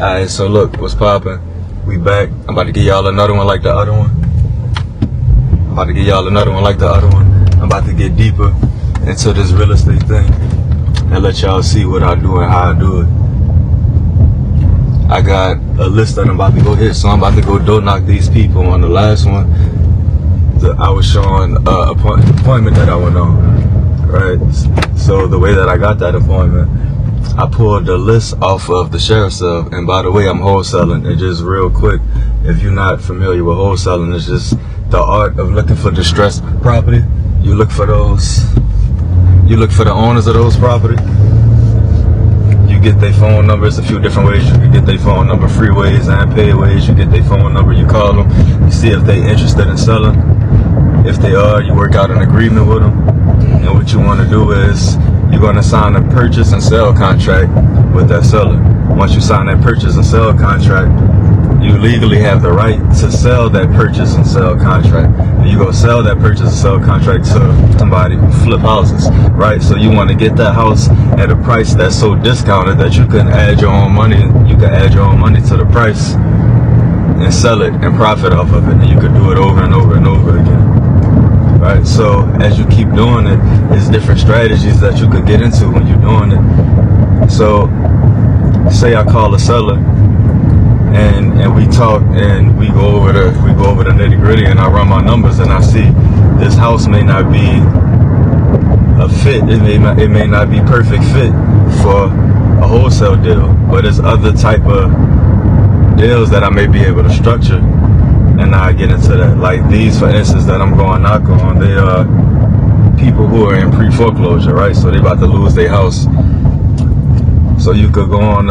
Alright, so look, what's poppin'? We back. I'm about to give y'all another one like the other one. I'm about to get deeper into this real estate thing and let y'all see what I do and how I do it. I got a list that I'm about to go hit, so I'm about to go door knock these people. On the last one, I was showing an appointment that I went on, right? So the way that I got that appointment, I pulled the list off of the sheriff's cell. And by the way, I'm wholesaling. And just real quick, if you're not familiar with wholesaling, it's just the art of looking for distressed property. You look for the owners of those property. You get their phone numbers a few different ways. You can get their phone number, free ways and paid ways. You get their phone number, you call them, you see if they interested in selling. If they are, you work out an agreement with them. And what you want to do is you're going to sign a purchase and sell contract with that seller. Once you sign that purchase and sell contract, you legally have the right to sell that purchase and sell contract. And you go sell that purchase and sell contract to somebody who flip houses, right? So you want to get that house at a price that's so discounted that you can add your own money. You can add your own money to the price and sell it and profit off of it. And you could do it over and over and over again. Right, so as you keep doing it, there's different strategies that you could get into when you're doing it. So, say I call a seller, and we talk, and we go over the nitty gritty, and I run my numbers, and I see this house may not be a fit. It may not be perfect fit for a wholesale deal, but there's other type of deals that I may be able to structure. And I get into that. Like these, for instance, that I'm going knock on, they are people who are in pre-foreclosure, right? So they about to lose their house. So you could go on,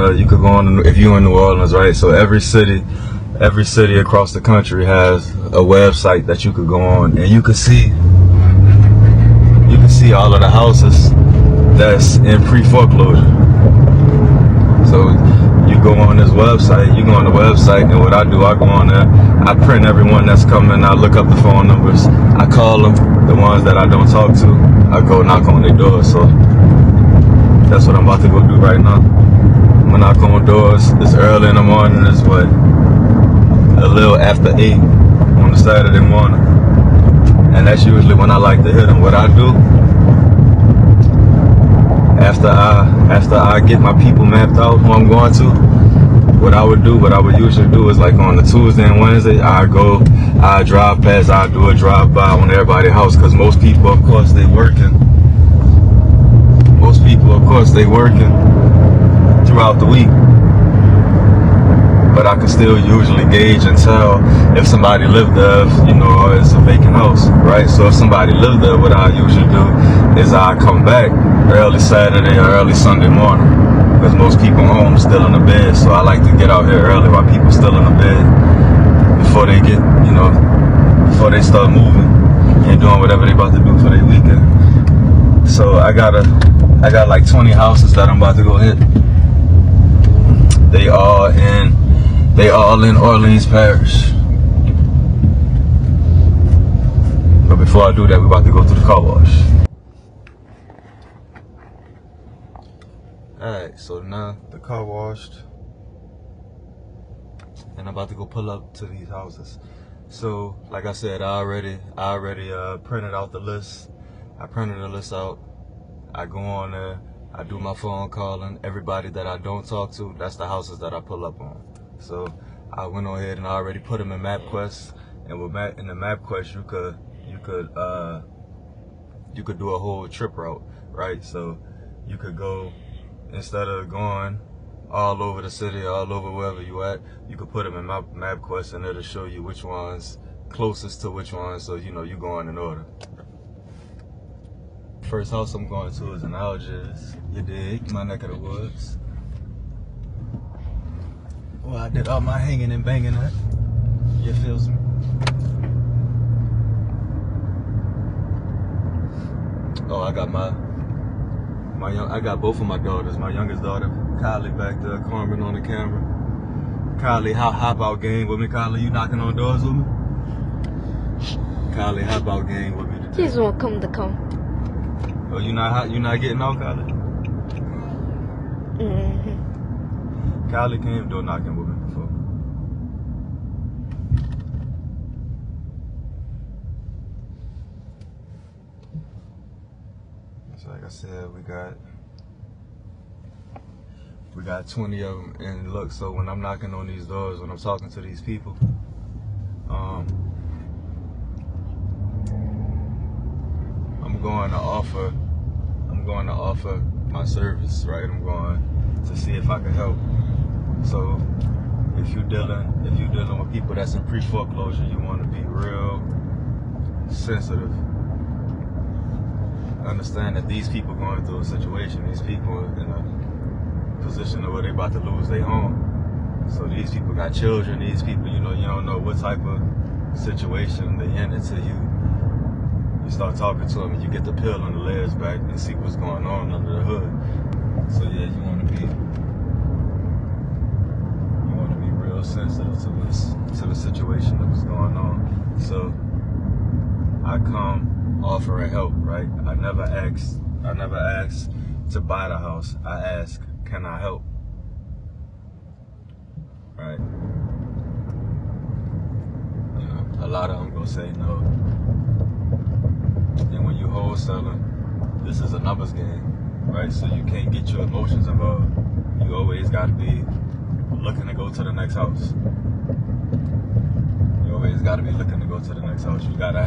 if you're in New Orleans, right? So every city across the country has a website that you could go on, and you can see all of the houses that's in pre-foreclosure. So you go on this website, you go on the website, and what I do, I go on there, I print everyone that's coming, I look up the phone numbers, I call them, the ones that I don't talk to, I go knock on their doors. So that's what I'm about to go do right now. I'm gonna knock on doors. It's early in the morning, it's what, a little after 8 on a Saturday morning, and that's usually when I like to hit them. What I do, after I get my people mapped out who I'm going to, what I would usually do is, like on the Tuesday and Wednesday, I drive past, I do a drive by on everybody's house, because most people, of course, they working throughout the week. But I can still usually gauge and tell if somebody lived there, or it's a vacant house, right? So if somebody lived there, what I usually do is I come back early Saturday or early Sunday morning, because most people home still in the bed. So I like to get out here early while people still in the bed, before they get, before they start moving and doing whatever they about to do for their weekend. So I got like 20 houses that I'm about to go hit. They all in Orleans Parish. But before I do that, we're about to go to the car wash. Alright, so now the car washed, and I'm about to go pull up to these houses. So, like I said, I already printed out the list. I printed the list out. I go on there. I do my phone calling. Everybody that I don't talk to, that's the houses that I pull up on. So I went on ahead and I already put them in MapQuest. And in the MapQuest, you could do a whole trip route, right? So you could go, instead of going all over the city, all over wherever you at, you could put them in MapQuest, and it'll show you which one's closest to which one, so you're going in order. First house I'm going to is in Algiers, you dig, my neck of the woods. Well, I did all my hanging and banging at, you feels me? Oh, I got I got both of my daughters. My youngest daughter, Kylie, back there, Carmen on the camera. Kylie, hop out game with me. Kylie, you knocking on doors with me? Kylie, hop out game with me today. She just won't come to come. Oh, you not getting out, Kylie? Cali came door knocking with me before. So like I said, we got 20 of them, and look, so when I'm knocking on these doors, when I'm talking to these people, I'm going to offer my service, right? I'm going to see if I can help. So if you're dealing with people that's in pre-foreclosure, you want to be real sensitive. Understand that these people going through a situation, these people in a position where they're about to lose their home. So these people got children, these people, you don't know what type of situation they in until you start talking to them and you get the peel on the layers back and see what's going on under the hood. So yeah, you want to be real sensitive to the situation that was going on. So I come offering help, right? I never ask to buy the house. I ask, can I help? Right? A lot of them gonna say no. And when you wholesaling, this is a numbers game, right? So you can't get your emotions involved. You always gotta be looking to go to the next house. You always gotta be looking to go to the next house. You gotta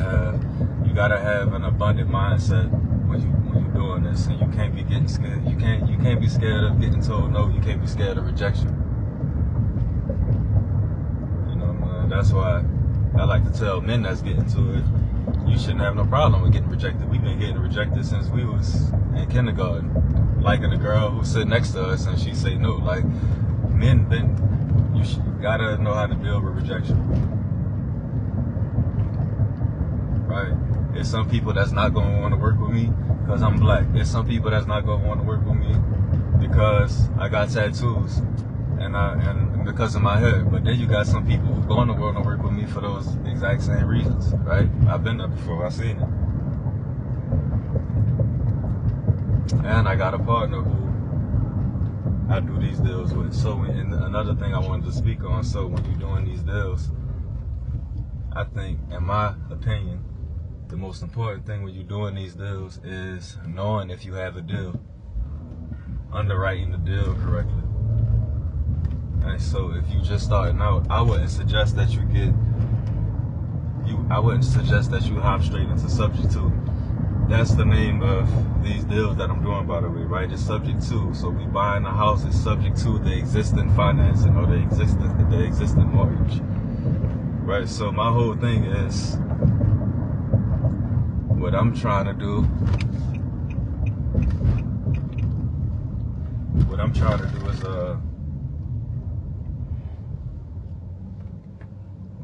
have an abundant mindset when you're doing this, and you can't be getting scared. You can't be scared of getting told no. You can't be scared of rejection. That's why I like to tell men that's getting to it, you shouldn't have no problem with getting rejected. We've been getting rejected since we was in kindergarten. Liking a girl who sit next to us and she say no. Like, men, you gotta know how to deal with rejection. Right? There's some people that's not gonna want to work with me because I'm black. There's some people that's not gonna want to work with me because I got tattoos and because of my hair. But then you got some people who gonna want to work with me for those exact same reasons, right? I've been there before. I've seen it. And I got a partner who I do these deals with. So, and another thing I wanted to speak on, so when you're doing these deals, I think, in my opinion, the most important thing when you're doing these deals is knowing if you have a deal, underwriting the deal correctly. And so if you just starting out, I wouldn't suggest that you hop straight into subject to. That's the name of these deals that I'm doing, by the way, right? It's subject to. So we buying a house is subject to the existing financing or the existing mortgage, right? So my whole thing is, what I'm trying to do is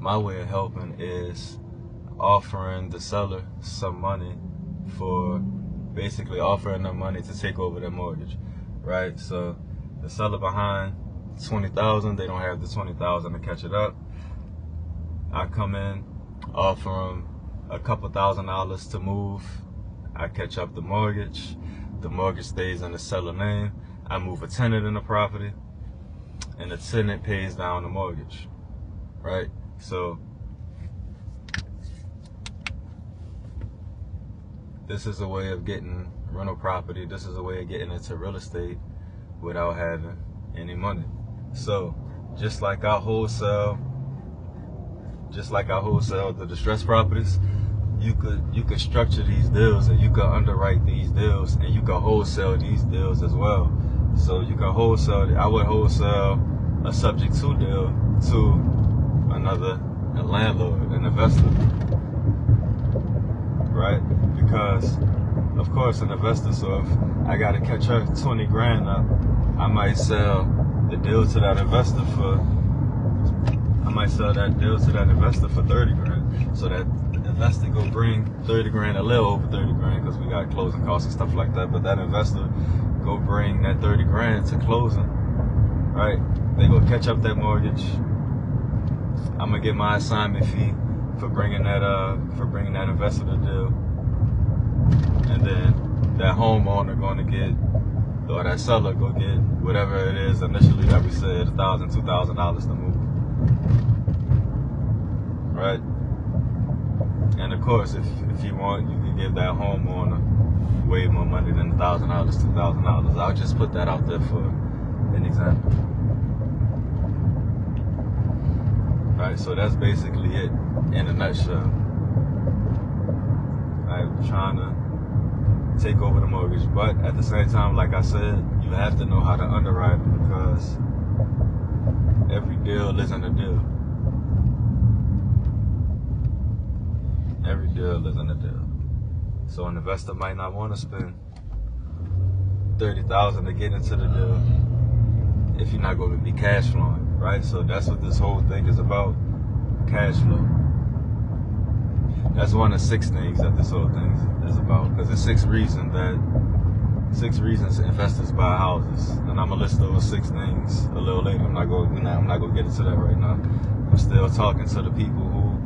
my way of helping is offering the seller some money, for basically offering them money to take over their mortgage, right? So the seller behind $20,000, they don't have the $20,000 to catch it up. I come in, offer them a couple $1,000s to move. I catch up the mortgage. The mortgage stays in the seller name. I move a tenant in the property, and the tenant pays down the mortgage, right? So this is a way of getting rental property. This is a way of getting into real estate without having any money. So just like I wholesale the distressed properties, you could structure these deals, and you could underwrite these deals, and you could wholesale these deals as well. So you can wholesale. I would wholesale a subject to deal to a landlord, an investor, right? Because of course an investor, so if I gotta catch her 20 grand up, I might sell the deal to that investor for 30 grand. So that investor go bring 30 grand, a little over 30 grand, because we got closing costs and stuff like that. But that investor go bring that 30 grand to closing, right? They go catch up that mortgage. I'm gonna get my assignment fee for bringing that investor the deal, and then that homeowner gonna get or that seller go get whatever it is initially that we said, $1,000, $2,000 to move. Right? And of course, if you want, you can give that homeowner way more money than $1,000, $2,000. I'll just put that out there for an example. Right, so that's basically it in a nutshell. I'm trying to take over the mortgage, but at the same time, like I said, you have to know how to underwrite it, because every deal isn't a deal. Every deal isn't a deal. So an investor might not want to spend $30,000 to get into the deal if you're not going to be cash flowing, right? So that's what this whole thing is about, cash flow. That's one of 6 things that this whole thing is about, because there's 6 reasons investors buy houses, and I'm gonna list those 6 things a little later. I'm not gonna get into that right now. I'm still talking to the people who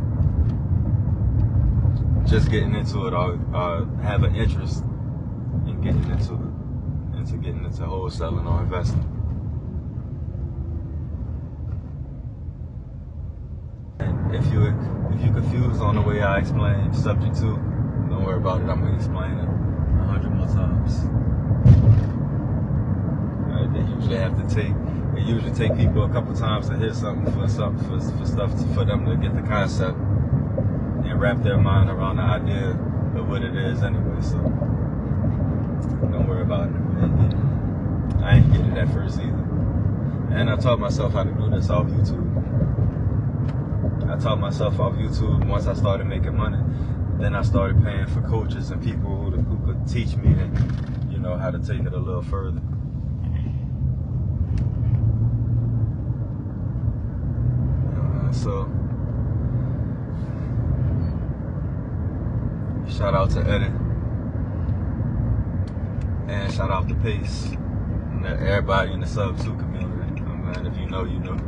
just getting into it or have an interest in getting into wholesaling or investing. And if you're confused on the way I explain subject to, don't worry about it. I'm gonna explain it 100 more times. Right? It usually take people a couple times to hear something for them to get the concept and wrap their mind around the idea of what it is anyway. So don't worry about it. I ain't get it at first either. And I taught myself how to do this off YouTube. Once I started making money. Then I started paying for coaches and people who could teach me and, how to take it a little further. So shout out to Eddie and shout out to Pace and everybody in the Sub-2 community. Man, if you know, you know.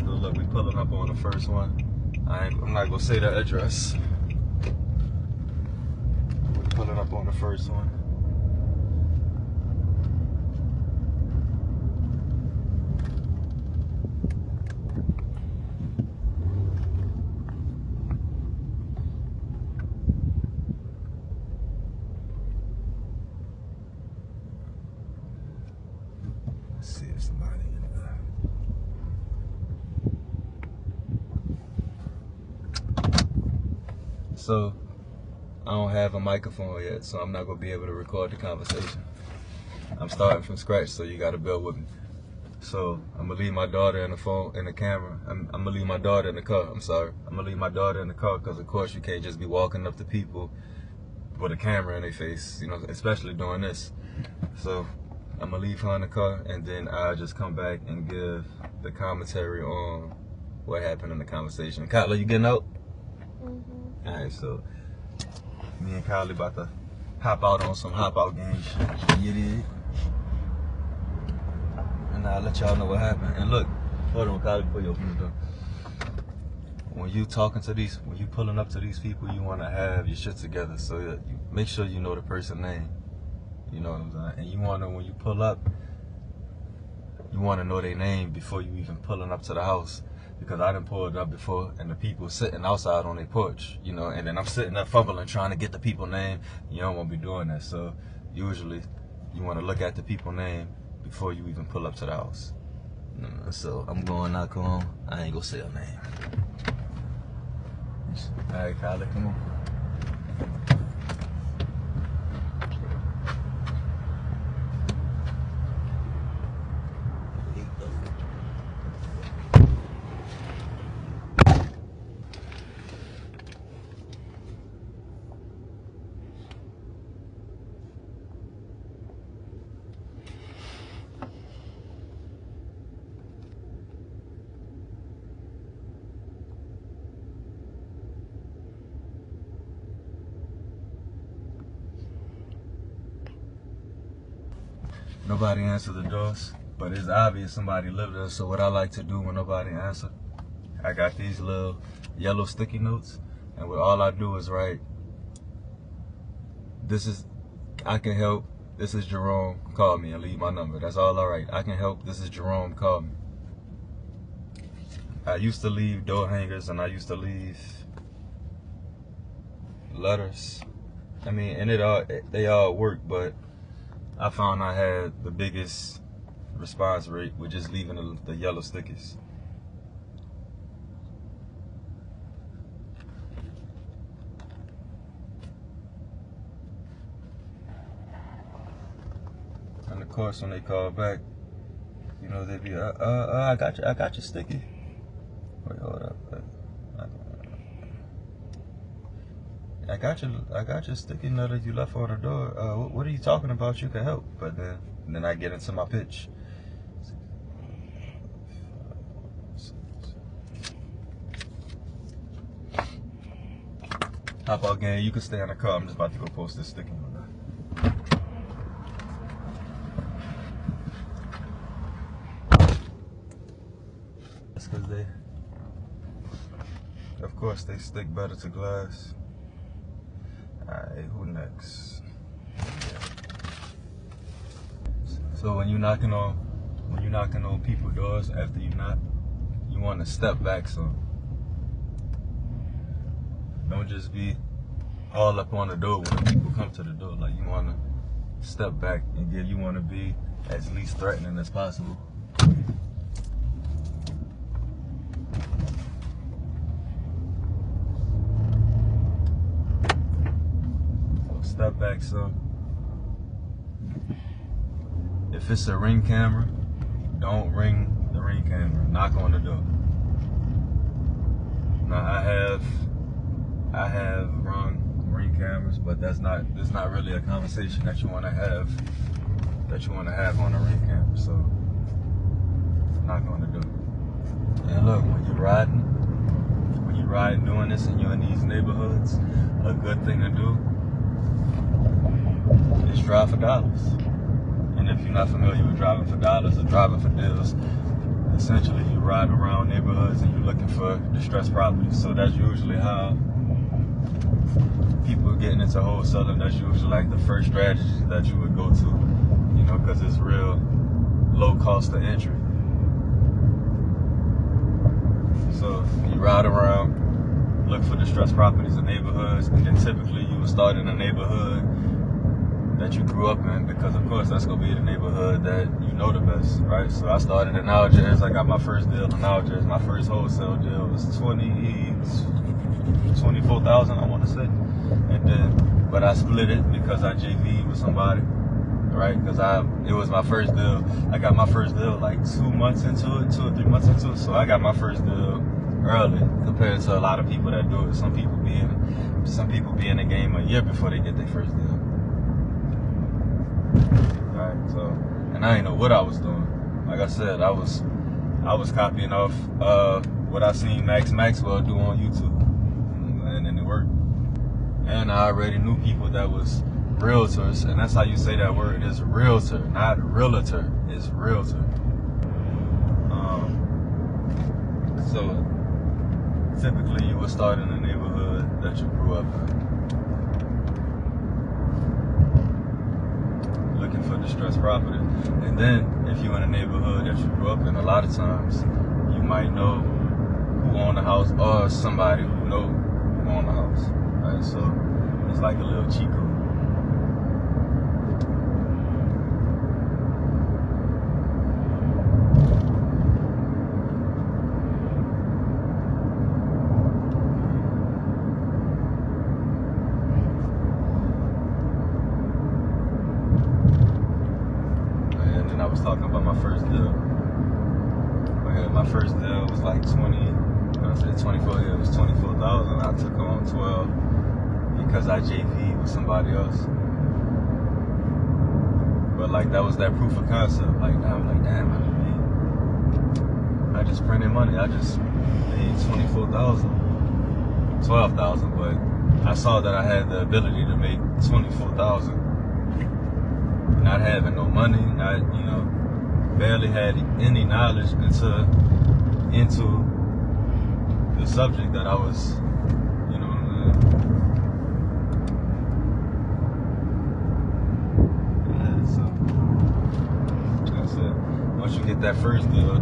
So look, we pulling up on the first one. I'm not gonna say the address. We're pulling up on the first one. Let's see if somebody in there. So I don't have a microphone yet, so I'm not gonna be able to record the conversation. I'm starting from scratch, so you gotta bear with me. So I'm gonna leave my daughter in the phone, in the camera. I'm gonna leave my daughter in the car. I'm gonna leave my daughter in the car, because of course you can't just be walking up to people with a camera in their face, especially doing this. So I'm gonna leave her in the car, and then I'll just come back and give the commentary on what happened in the conversation. Kyla, you getting out? Mm-hmm. All right, so me and Kylie about to hop out on some hop out game shit. You did? And I'll let y'all know what happened. And look, hold on, Kylie, before you open the door. When you pulling up to these people, you want to have your shit together, so that you make sure you know the person's name. You know what I'm saying? And you want to, when you pull up, you want to know their name before you even pulling up to the house. Because I done pulled up before, and the people sitting outside on their porch, and then I'm sitting there fumbling trying to get the people's name. You don't want to be doing that. So usually you want to look at the people's name before you even pull up to the house. So I'm going knock on. I ain't gonna say her name. All right, Kylie, come on. Nobody answered the doors, but it's obvious somebody lived there. So what I like to do when nobody answers, I got these little yellow sticky notes, and what all I do is write, I can help, This is Jerome. Call me and leave my number. That's all I write. I can help. This is Jerome. Call me. I used to leave door hangers and I used to leave letters. I mean, and they all work, but I found I had the biggest response rate with just leaving the yellow stickies. And of course, when they call back, you know, they be, I got your sticky. Wait, hold up. I got your sticky note that you left on the door. What are you talking about? You can help. But then I get into my pitch. Hop out, gang. You can stay in the car. I'm just about to go post this sticky note. That's because of course, they stick better to glass. Alright, who next? Yeah. So when you're knocking on people's doors after you knock, you want to step back some. Don't just be all up on the door when people come to the door. Like, you want to step back and you want to be as least threatening as possible. Step back some. If it's a Ring camera, don't ring the Ring camera. Knock on the door. Now I have rung Ring cameras, but it's not really a conversation that you want to have on a Ring camera. So knock on the door. And look, when you're riding doing this and you're in these neighborhoods, a good thing to do is drive for dollars. And if you're not familiar with driving for dollars or driving for deals, essentially you ride around neighborhoods and you're looking for distressed properties. So that's usually how people getting into wholesaling, that's usually like the first strategy that you would go to, you know, because it's real low cost of entry. So you ride around, look for distressed properties in neighborhoods, and then typically you would start in a neighborhood that you grew up in, because of course that's gonna be the neighborhood that you know the best, right? So I started in Algiers. I got my first deal in Algiers. My first wholesale deal was 24,000, I want to say. And then, but I split it because I JV'd with somebody, right? Because it was my first deal. I got my first deal like 2 months into it, 2 or 3 months into it. So I got my first deal early compared to a lot of people that do it. Some people be in the game a year before they get their first deal. Alright, so, and I didn't know what I was doing. Like I said, I was copying off what I seen Max Maxwell do on YouTube, and then it worked. And I already knew people that was realtors, and that's how you say that word. It's realtor, not realtor. It's realtor. So typically you would start in a neighborhood that you grew up in, looking for distressed property. And then if you're in a neighborhood that you grew up in, a lot of times you might know who owned the house or somebody who know who owned the house, right? So it's like a little cheat code. I was talking about my first deal. My first deal was like 24, it was 24,000. I took on 12 because I JV'd with somebody else. But like that was that proof of concept. Like now I'm like, damn, I just printed money. I just made 24,000, 12,000, but I saw that I had the ability to make 24,000. Not having no money, not, you know, barely had any knowledge into the subject that I was, you know, get that first deal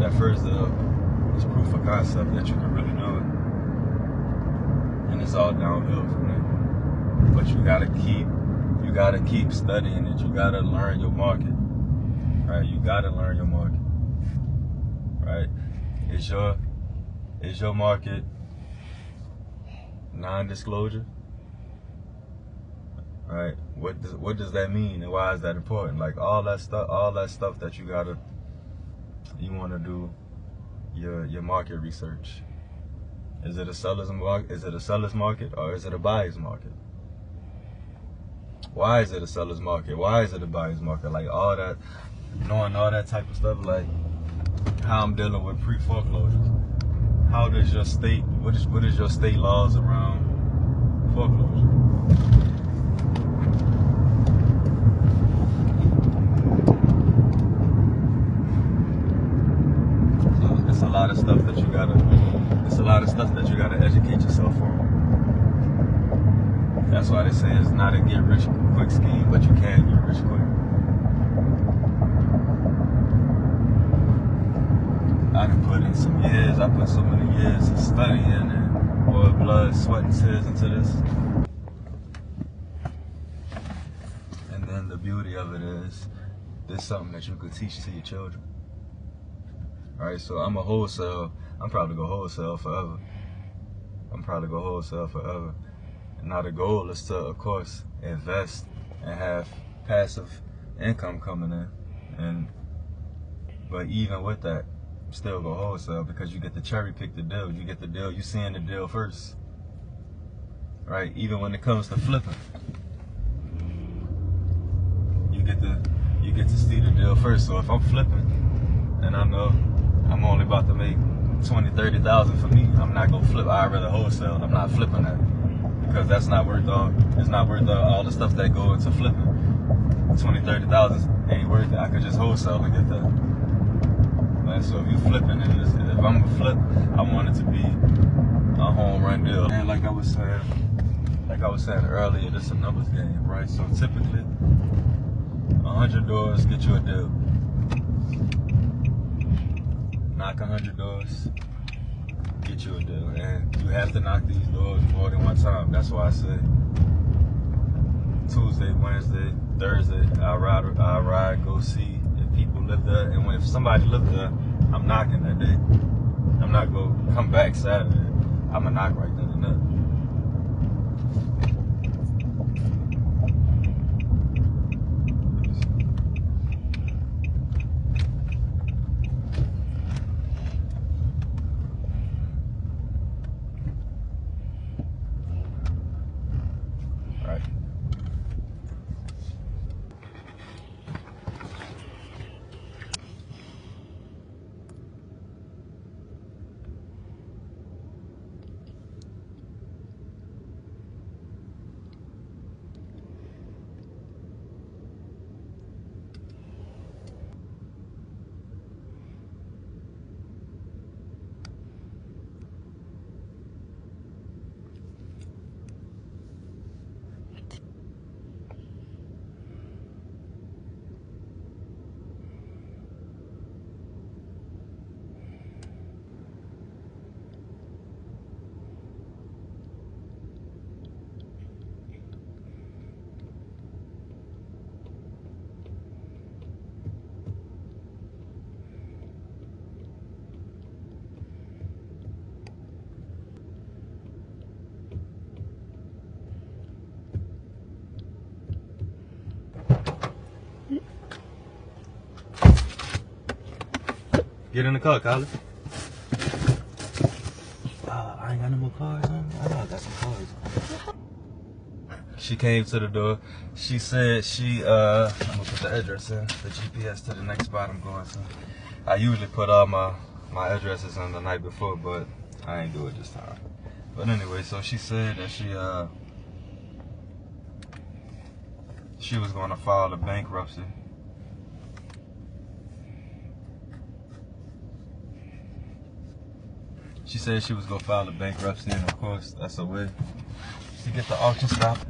is proof of concept that you can really do it. And it's all downhill from there. But you gotta keep studying it. You gotta learn your market. Right? You gotta learn your market. Right? Is your market non-disclosure? Right? What does that mean, and why is that important? Like all that stuff that you want to do your market research. Is it a seller's market? Is it a seller's market, or is it a buyer's market? Why is it a seller's market? Why is it a buyer's market? Like all that, knowing all that type of stuff, like how I'm dealing with pre-foreclosures. How does your state, what is your state laws around foreclosure? So it's a lot of stuff that you gotta educate yourself on. That's why they say it's not a get rich quick scheme, but you can get rich quick. I done put in some years. I put so many years of studying and blood, sweat, and tears into this. And then the beauty of it is, this is something that you could teach to your children. All right, so I'm probably go wholesale forever. And now the goal is to, of course, invest and have passive income coming in. But even with that, still go wholesale, because you get to cherry pick the deal. You get the deal, you seeing the deal first. Right? Even when it comes to flipping, you get to see the deal first. So if I'm flipping and I know I'm only about to make 20,000, 30,000 for me, I'm not gonna flip. I'd rather wholesale. I'm not flipping that, because that's not worth all all the stuff that go into flipping. 20,000, 30,000 ain't worth it. I could just wholesale and get that. So if you flipping, and if I'm gonna flip, I want it to be a home run deal. And like I was saying earlier, this is a numbers game, right? So typically, 100 doors get you a deal. Knock 100 doors, get you a deal. And you have to knock these doors more than one time. That's why I say Tuesday, Wednesday, Thursday, I ride, go see if people live there. And if somebody live there, I'm knocking that day. I'm not gonna come back Saturday. I'm gonna knock right then and there. Get in the car, Kylie. I ain't got no more cars on. I know I got some cars on. She came to the door. She said I'm gonna put the address in, the GPS to the next spot I'm going to. I usually put all my addresses in the night before, but I ain't do it this time. But anyway, so she said that she was gonna file a bankruptcy. She said she was gonna file a bankruptcy, and of course, that's a way to get the auction stopped.